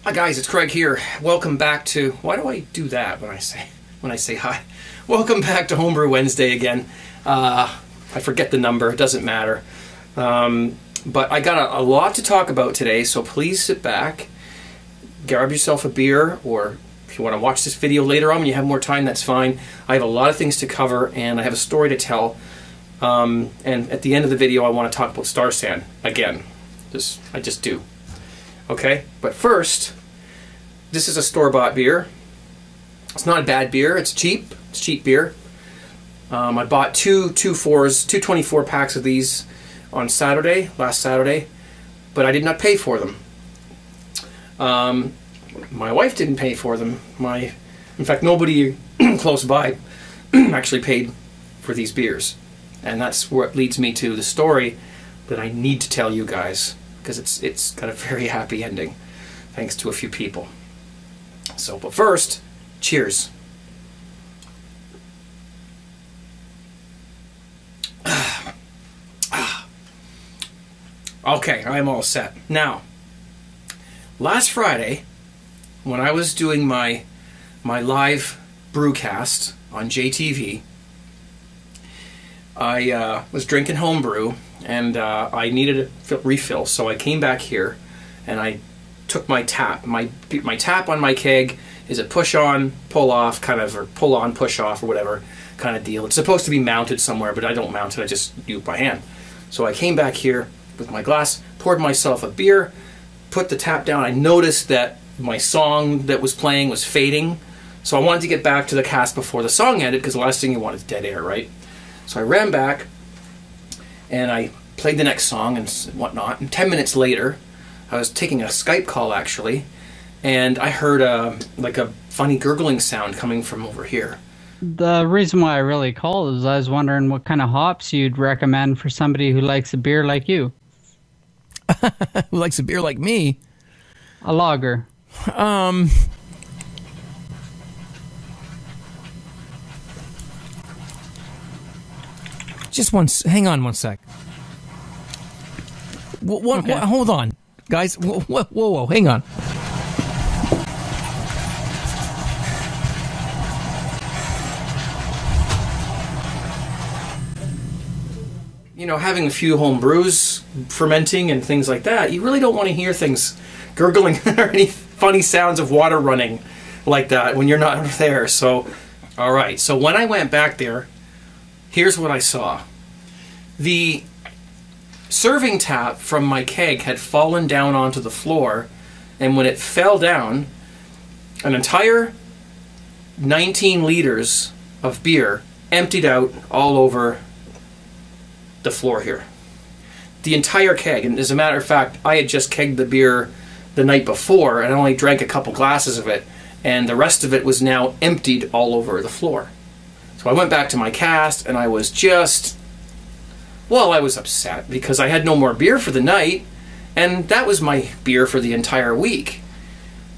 Hi guys, it's Craig here. Welcome back to, why do I do that when I say hi? Welcome back to Homebrew Wednesday again. I forget the number, it doesn't matter. But I got a lot to talk about today, so please sit back, grab yourself a beer, or if you want to watch this video later on when you have more time, that's fine. I have a lot of things to cover and I have a story to tell. And at the end of the video I want to talk about StarSan again. I just do. Okay, but first, this is a store-bought beer. It's not a bad beer. It's cheap. It's cheap beer. I bought two 24 packs of these on Saturday, last Saturday, but I did not pay for them. My wife didn't pay for them. In fact, nobody close by actually paid for these beers, and that's what leads me to the story that I need to tell you guys, because it's got a very happy ending, thanks to a few people. So, but first, cheers. Okay, I'm all set. Now, last Friday, when I was doing my live brewcast on JTV, I was drinking homebrew, and I needed a refill, so I came back here and I took my tap. My tap on my keg is a push-on, pull-off kind of, or pull-on, push-off, or whatever kind of deal. It's supposed to be mounted somewhere, but I don't mount it, I just do it by hand. So I came back here with my glass, poured myself a beer, put the tap down. I noticed that my song that was playing was fading, so I wanted to get back to the cast before the song ended, because the last thing you want is dead air, right? So I ran back and I played the next song and whatnot, and 10 minutes later I was taking a Skype call actually, and I heard like a funny gurgling sound coming from over here. The reason why I really called is I was wondering what kind of hops you'd recommend for somebody who likes a beer like you. Who likes a beer like me? A lager. Just hang on one sec. Okay. Hold on, guys. Whoa, hang on. You know, having a few home brews, fermenting and things like that, you really don't want to hear things gurgling or any funny sounds of water running like that when you're not there. So, all right. So when I went back there, here's what I saw. The serving tap from my keg had fallen down onto the floor, and when it fell down, an entire 19 liters of beer emptied out all over the floor here. The entire keg, and as a matter of fact, I had just kegged the beer the night before, and I only drank a couple glasses of it, and the rest of it was now emptied all over the floor. So I went back to my cast, and I was just, well, I was upset because I had no more beer for the night, and that was my beer for the entire week.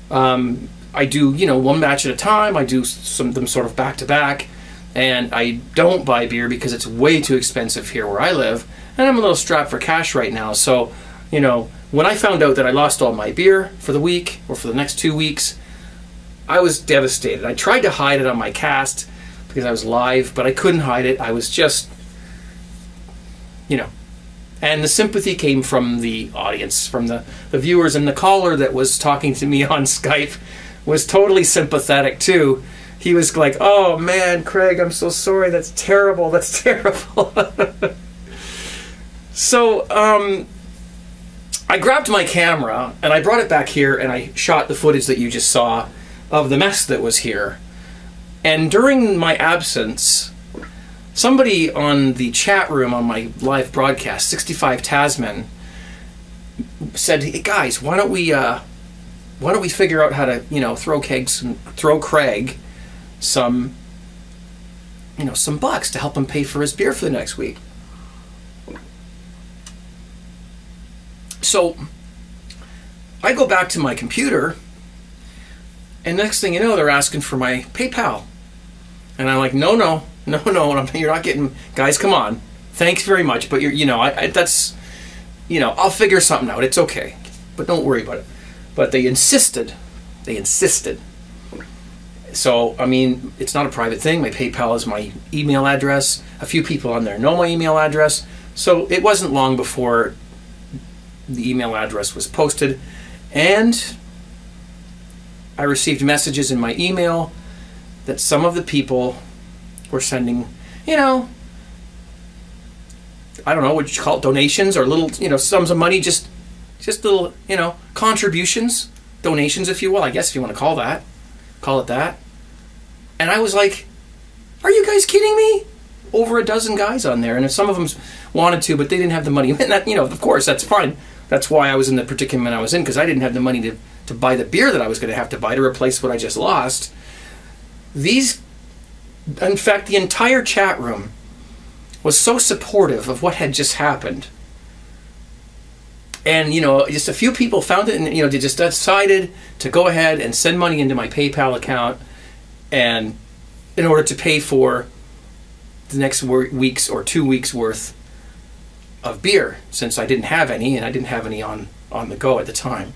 I do, you know, one batch at a time. I do them sort of back to back, and I don't buy beer because it's way too expensive here where I live, and I'm a little strapped for cash right now. So, you know, when I found out that I lost all my beer for the week, or for the next 2 weeks, I was devastated. I tried to hide it on my cast because I was live, but I couldn't hide it. I was just, you know, and the sympathy came from the audience, from the viewers, and the caller that was talking to me on Skype was totally sympathetic too. He was like, "Oh man, Craig, I'm so sorry. That's terrible. That's terrible." So I grabbed my camera and I brought it back here and I shot the footage that you just saw of the mess that was here. And during my absence, somebody on the chat room on my live broadcast, 65 Tasman, said, "Hey guys, why don't we figure out how to, you know, throw Craig some, you know, some bucks to help him pay for his beer for the next week." So I go back to my computer, and next thing you know, they're asking for my PayPal, and I'm like, no, you're not getting, guys, come on, thanks very much, but you're, you know, that's, you know, I'll figure something out, it's okay, but don't worry about it. But they insisted. They insisted. So, I mean, it's not a private thing. My PayPal is my email address. A few people on there know my email address. So it wasn't long before the email address was posted. And I received messages in my email that some of the people were sending, you know, I don't know what you call it, donations or little, you know, sums of money, just little, you know, contributions, donations, if you will, I guess if you want to call it that. And I was like, are you guys kidding me? Over a dozen guys on there, and if some of them wanted to, but they didn't have the money. And that, you know, of course, that's fine. That's why I was in the predicament I was in, because I didn't have the money to buy the beer that I was going to have to buy to replace what I just lost. In fact, the entire chat room was so supportive of what had just happened. And, you know, just a few people found it, and, you know, they just decided to go ahead and send money into my PayPal account, and in order to pay for the next week's or 2 weeks worth of beer, since I didn't have any, and I didn't have any on the go at the time.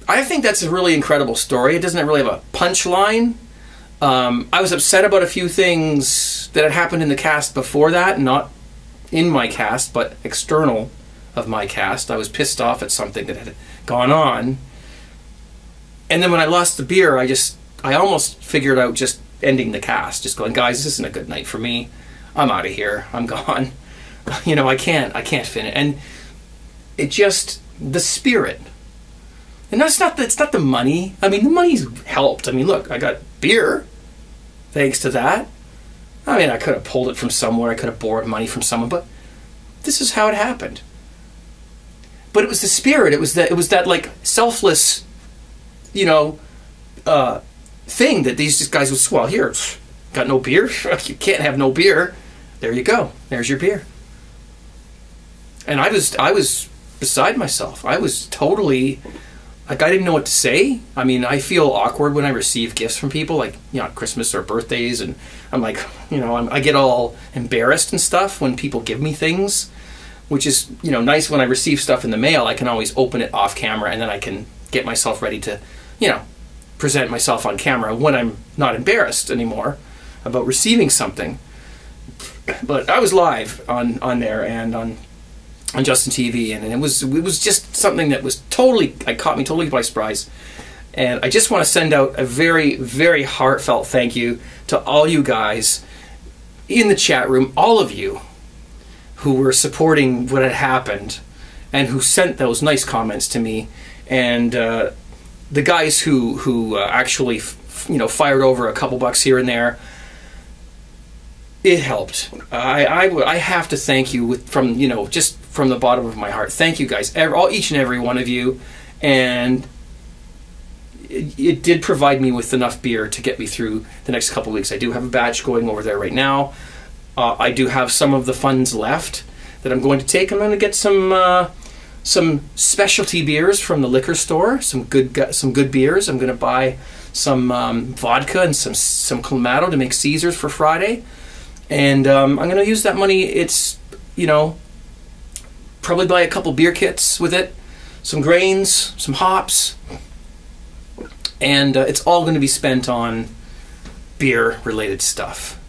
I think that's a really incredible story. It doesn't really have a punchline. I was upset about a few things that had happened in the cast before that, not in my cast, but external of my cast. I was pissed off at something that had gone on. And then when I lost the beer, I almost figured out just ending the cast, just going, guys, this isn't a good night for me. I'm out of here. I'm gone. You know, I can't finish. And it just, the spirit. And it's not the money. I mean, the money's helped. I mean, look, I got beer thanks to that. I mean, I could have pulled it from somewhere. I could have borrowed money from someone, but this is how it happened. But it was the spirit. It was that like selfless, you know, thing that these guys would swallow. Here, got no beer? You can't have no beer. There you go. There's your beer. And I was beside myself. I was totally, like, I didn't know what to say. I mean, I feel awkward when I receive gifts from people, like, you know, at Christmas or birthdays, and I'm like, you know, I get all embarrassed and stuff when people give me things, which is, you know, nice. When I receive stuff in the mail, I can always open it off camera, and then I can get myself ready to, you know, present myself on camera when I'm not embarrassed anymore about receiving something. But I was live on there and on Justin TV, and it was just something that was totally, caught me totally by surprise. And I just want to send out a very, very heartfelt thank you to all you guys in the chat room, all of you who were supporting what had happened and who sent those nice comments to me, and the guys who actually, you know, fired over a couple bucks here and there. It helped. I have to thank you from, you know, just from the bottom of my heart. Thank you guys, each and every one of you, and it did provide me with enough beer to get me through the next couple of weeks. I do have a batch going over there right now. I do have some of the funds left that I'm going to take. I'm going to get some specialty beers from the liquor store, some good beers. I'm going to buy some vodka and some Clamato to make Caesars for Friday. And I'm going to use that money. It's, you know, probably buy a couple beer kits with it, some grains, some hops, and it's all going to be spent on beer-related stuff.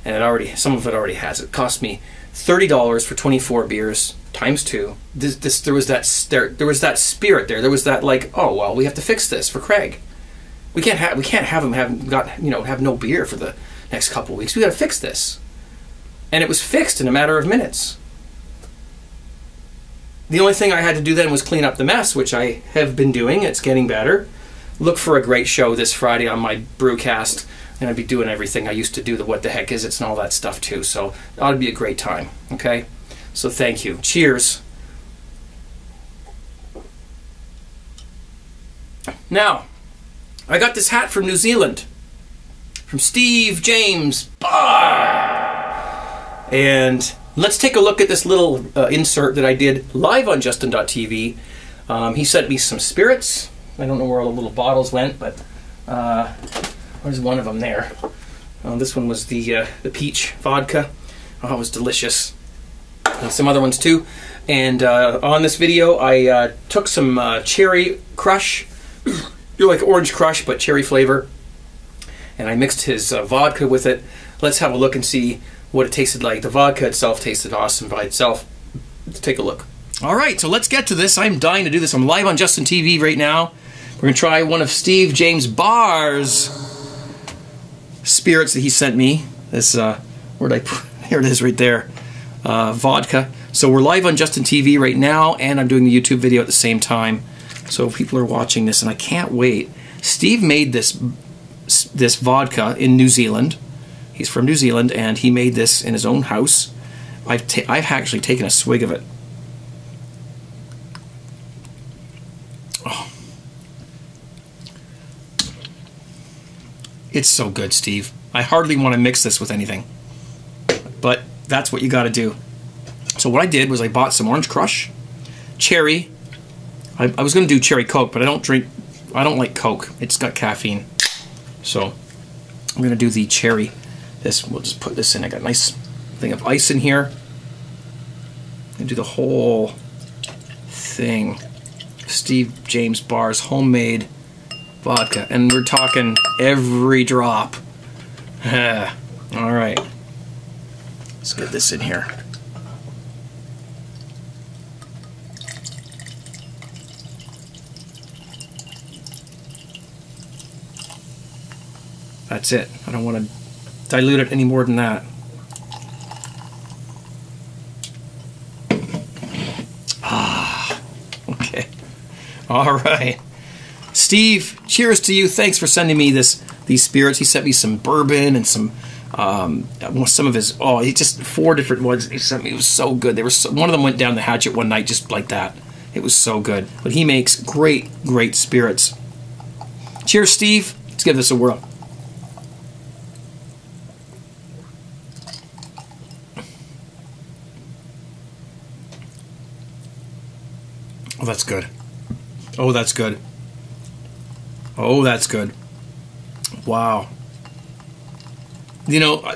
And some of it already has. It cost me $30 for 24 beers times 2. There was that spirit there. There was that, like, oh well, we have to fix this for Craig. We can't have him have no beer for the next couple of weeks. We got to fix this. And it was fixed in a matter of minutes. The only thing I had to do then was clean up the mess, which I have been doing. It's getting better. Look for a great show this Friday on my Brewcast. I'm going to be doing everything I used to do, the What the Heck Is It's and all that stuff too. So it ought to be a great time. Okay? So thank you. Cheers. Now, I got this hat from New Zealand. From Steve James Barr. And let's take a look at this little insert that I did live on Justin.tv. He sent me some spirits. I don't know where all the little bottles went, but there's one of them there. This one was the peach vodka. Oh, it was delicious. And some other ones too. And on this video, I took some cherry crush, you're like orange crush, but cherry flavor, and I mixed his vodka with it. Let's have a look and see what it tasted like. The vodka itself tasted awesome by itself. Let's take a look. All right, so let's get to this. I'm dying to do this. I'm live on Justin TV right now. We're going to try one of Steve James Barr's spirits that he sent me. This, where'd I put? Here it is right there. Vodka. So we're live on Justin TV right now, and I'm doing the YouTube video at the same time. So people are watching this, and I can't wait. Steve made this vodka in New Zealand. He's from New Zealand, and he made this in his own house. I've actually taken a swig of it. Oh. It's so good, Steve. I hardly want to mix this with anything, but that's what you got to do. So what I did was I bought some orange crush, cherry. I was going to do cherry Coke, but I don't like Coke. It's got caffeine. So I'm going to do the cherry. We'll just put this in. I got a nice thing of ice in here. And do the whole thing. Steve James Barr's homemade vodka. And we're talking every drop. All right. Let's get this in here. That's it. I don't want to dilute it any more than that. Ah, okay. All right. Steve, cheers to you. Thanks for sending me these spirits. He sent me some bourbon and some of his, he just 4 different ones he sent me. It was so good. One of them went down the hatchet one night just like that. It was so good. But he makes great spirits. Cheers, Steve. Let's give this a whirl. Oh, that's good. Oh, that's good. Oh, that's good. Wow. You know,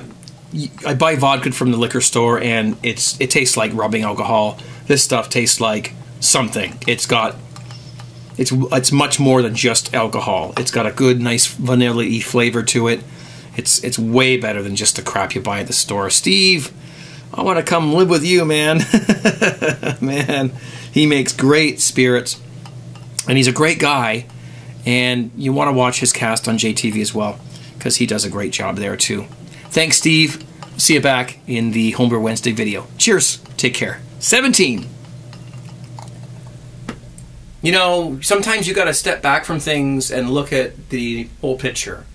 I buy vodka from the liquor store, and it tastes like rubbing alcohol. This stuff tastes like something. It's much more than just alcohol. It's got a good, nice vanilla-y flavor to it. It's way better than just the crap you buy at the store. Steve, I want to come live with you, man. Man, he makes great spirits, and he's a great guy. And you want to watch his cast on JTV as well, because he does a great job there too. Thanks, Steve. See you back in the Homebrew Wednesday video. Cheers. Take care. 17. You know, sometimes you got to step back from things and look at the whole picture.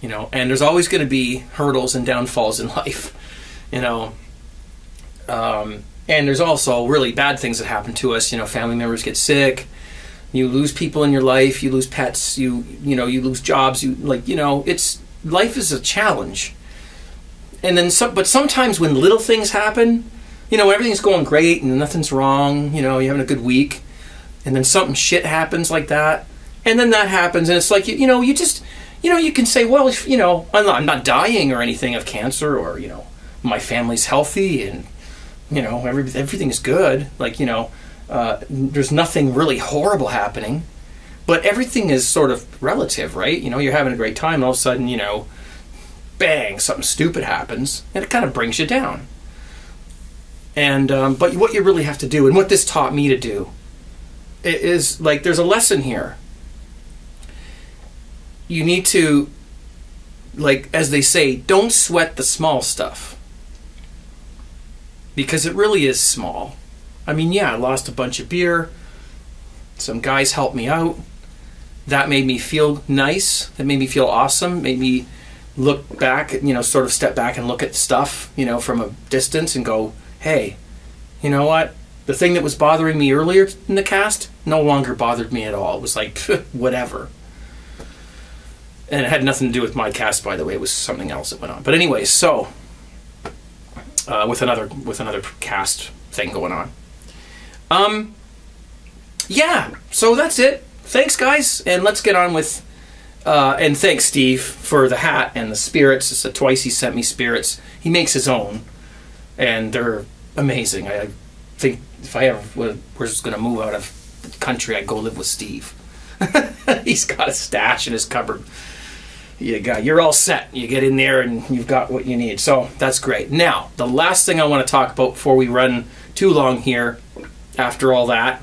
You know, and there's always going to be hurdles and downfalls in life. You know, and there's also really bad things that happen to us. You know, family members get sick. You lose people in your life. You lose pets. You lose jobs. Life is a challenge. And then but sometimes when little things happen, you know, everything's going great and nothing's wrong. You know, you're having a good week, and then something shit happens like that, and then that happens, and it's like you can say, well, you know, I'm not dying or anything of cancer, or you know, my family's healthy, and you know, everything is good. Like, you know. There's nothing really horrible happening, but everything is sort of relative, right? You know, you're having a great time, and all of a sudden, you know, bang, something stupid happens, and it kind of brings you down. And but what you really have to do, and what this taught me to do, is like there's a lesson here. You need to, like as they say, don't sweat the small stuff, because it really is small. I mean, yeah, I lost a bunch of beer. Some guys helped me out. That made me feel nice. That made me feel awesome. Made me look back, you know, sort of step back and look at stuff, you know, from a distance and go, hey, you know what? The thing that was bothering me earlier in the cast no longer bothered me at all. It was like, whatever. And it had nothing to do with my cast, by the way. It was something else that went on. But anyway, so with another cast thing going on. Yeah, so that's it. Thanks, guys, and let's get on with, and thanks, Steve, for the hat and the spirits. It's twice he sent me spirits. He makes his own, and they're amazing. think if I ever was going to move out of the country, I'd go live with Steve. He's got a stash in his cupboard. You're all set. You get in there and you've got what you need. So that's great. Now, the last thing I want to talk about before we run too long here, after all that,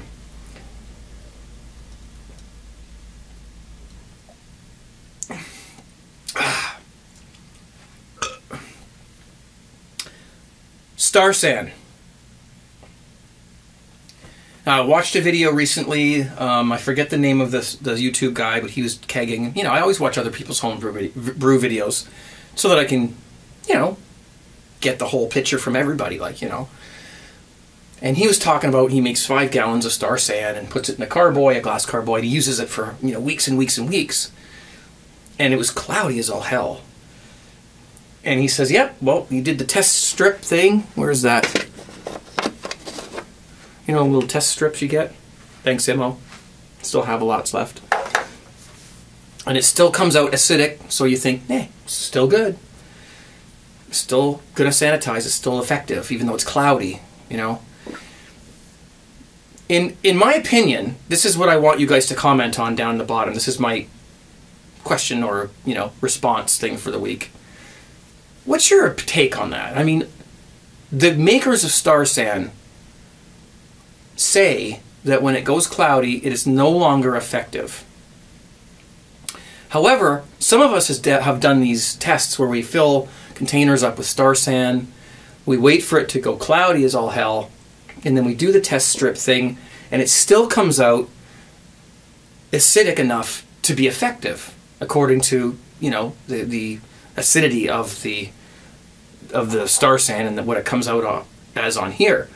StarSan. I watched a video recently. I forget the name of the YouTube guy, but he was kegging. You know, I always watch other people's home brew videos so that I can, you know, get the whole picture from everybody, like, you know. And he was talking about he makes 5 gallons of StarSan and puts it in a carboy, a glass carboy. And he uses it for, you know, weeks and weeks and weeks. And it was cloudy as all hell. And he says, yep, well, you did the test strip thing. Where's that? You know, little test strips you get. Thanks, Immo. Still have a lot left. And it still comes out acidic, so you think, it's still good. Still going to sanitize. It's still effective, even though it's cloudy, you know. In my opinion, this is what I want you guys to comment on down the bottom. This is my question or, you know, response thing for the week. What's your take on that? I mean, the makers of StarSan say that when it goes cloudy, it is no longer effective. However, some of us have done these tests where we fill containers up with StarSan, we wait for it to go cloudy as all hell, and then we do the test strip thing, and it still comes out acidic enough to be effective, according to, you know, the acidity of the StarSan and what it comes out as on here.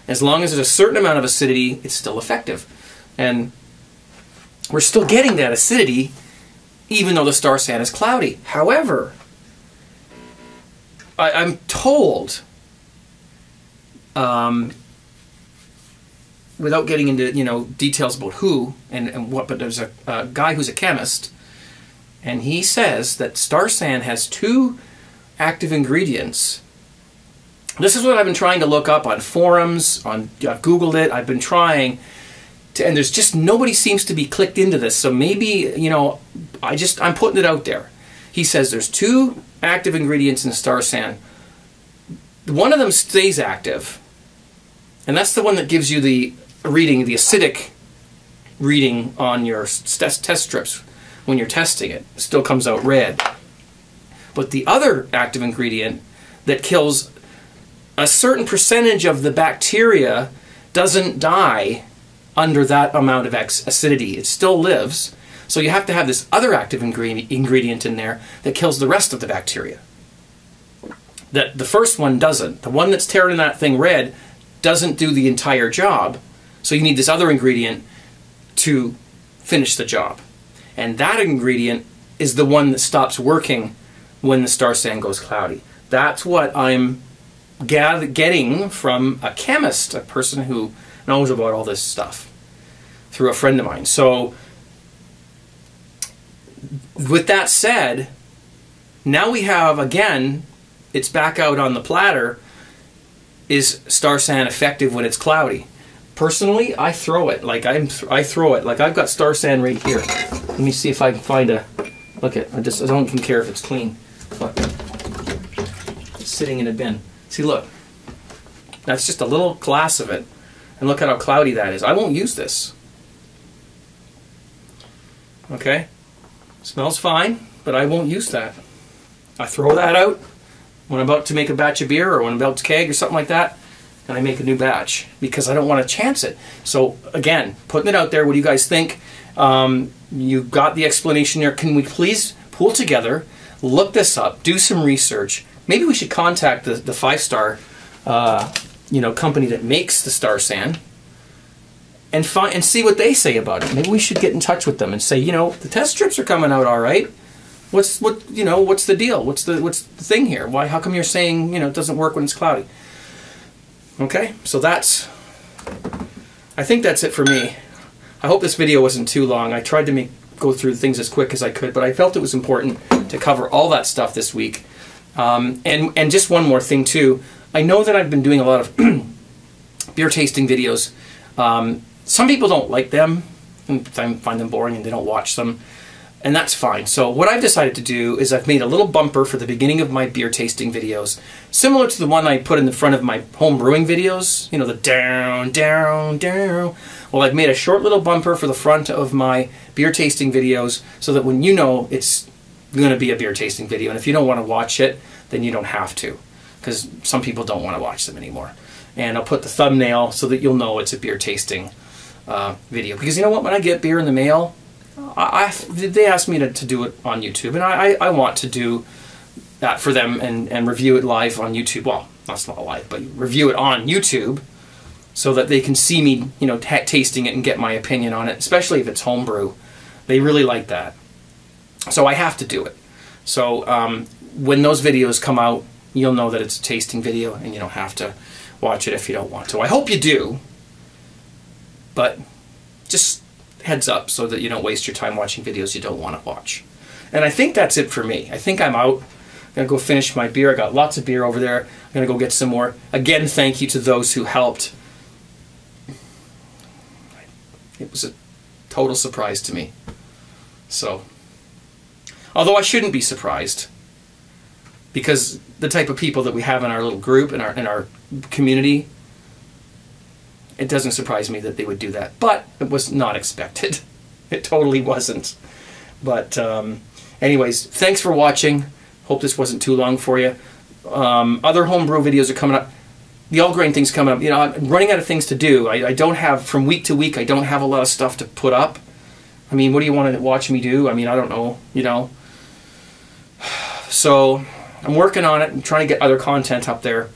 As long as there's a certain amount of acidity, it's still effective. And we're still getting that acidity even though the StarSan is cloudy. However, I'm told, without getting into, you know, details about who and what, but there's a guy who's a chemist, and he says that StarSan has 2 active ingredients. This is what I've been trying to look up on forums, I've Googled it, I've been trying to, and there's just nobody seems to be clicked into this, so maybe, you know, I'm putting it out there. He says there's 2 active ingredients in StarSan. One of them stays active, and that's the one that gives you the reading, the acidic reading on your test strips when you're testing it. It still comes out red. But the other active ingredient that kills a certain percentage of the bacteria doesn't die under that amount of acidity. It still lives. So you have to have this other active ingredient in there that kills the rest of the bacteria. That the first one doesn't. The one that's tearing that thing red doesn't do the entire job. So you need this other ingredient to finish the job. And that ingredient is the one that stops working when the StarSan goes cloudy. That's what I'm getting from a chemist, a person who knows about all this stuff, through a friend of mine. So with that said, now we have, again, it's back out on the platter, is StarSan effective when it's cloudy? Personally, I throw it. Like I throw it. Like I've got StarSan right here. Let me see if I can find a, look at, I don't even care if it's clean. Look, it's sitting in a bin. See, look, that's just a little glass of it, and look at how cloudy that is. I won't use this. Okay, smells fine, but I won't use that. I throw that out when I'm about to make a batch of beer, or when I'm about to keg or something like that, and I make a new batch because I don't want to chance it. So again, putting it out there. What do you guys think? You got the explanation here. Can we please pull together, look this up, do some research? Maybe we should contact the 5-star, you know, company that makes the StarSan, and see what they say about it. Maybe we should get in touch with them and say, you know, the test strips are coming out all right. What's the deal? What's the thing here? Why? How come you're saying, you know, it doesn't work when it's cloudy? Okay, so I think that's it for me. I hope this video wasn't too long. I tried to go through things as quick as I could, but I felt it was important to cover all that stuff this week. And just one more thing too. I know that I've been doing a lot of beer tasting videos. Some people don't like them and find them boring and they don't watch them, and that's fine. So what I've decided to do is I've made a little bumper for the beginning of my beer tasting videos, similar to the one I put in the front of my home brewing videos, you know, the down, down, down. Well, I've made a short little bumper for the front of my beer tasting videos so that when you know it's going to be a beer tasting video, and if you don't want to watch it, then you don't have to, because some people don't want to watch them anymore. And I'll put the thumbnail so that you'll know it's a beer tasting video. Because you know what, when I get beer in the mail, they ask me to do it on YouTube, and I want to do that for them and review it live on YouTube. Well, that's not live, but review it on YouTube so that they can see me, you know, tasting it and get my opinion on it, especially if it's homebrew. They really like that. So I have to do it. So when those videos come out, you'll know that it's a tasting video and you don't have to watch it if you don't want to. I hope you do, but just heads up so that you don't waste your time watching videos you don't want to watch. And I think that's it for me. I think I'm out. I'm going to go finish my beer. I got lots of beer over there. I'm going to go get some more. Again, thank you to those who helped. It was a total surprise to me. So, although I shouldn't be surprised, because the type of people that we have in our little group, in our community, it doesn't surprise me that they would do that. But it was not expected. It totally wasn't. But anyways, thanks for watching. Hope this wasn't too long for you. Other homebrew videos are coming up. The all grain thing's coming up. You know, I'm running out of things to do. I don't have, from week to week, I don't have a lot of stuff to put up. I mean, what do you want to watch me do? I mean, I don't know, you know. So I'm working on it and trying to get other content up there.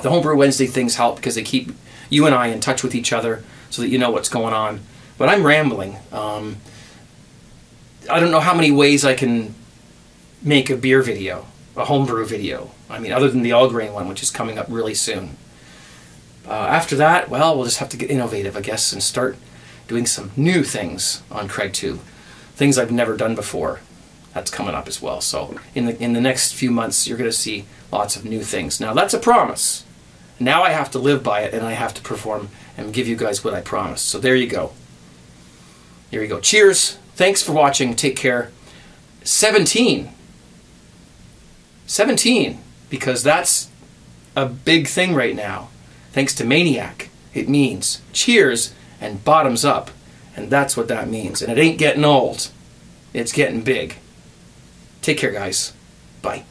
The Homebrew Wednesday things help because they keep you and I in touch with each other so that you know what's going on. But I'm rambling. I don't know how many ways I can make a beer video, a homebrew video. I mean, other than the all grain one, which is coming up really soon. After that, well, we'll just have to get innovative, I guess, and start doing some new things on CraigTube. Things I've never done before. That's coming up as well. So in the next few months, you're going to see lots of new things. Now, that's a promise. Now I have to live by it, and I have to perform and give you guys what I promised. So there you go. There you go. Cheers. Thanks for watching. Take care. 17. 17. Because that's a big thing right now. Thanks to Maniac. It means cheers and bottoms up. And that's what that means. And it ain't getting old. It's getting big. Take care, guys. Bye.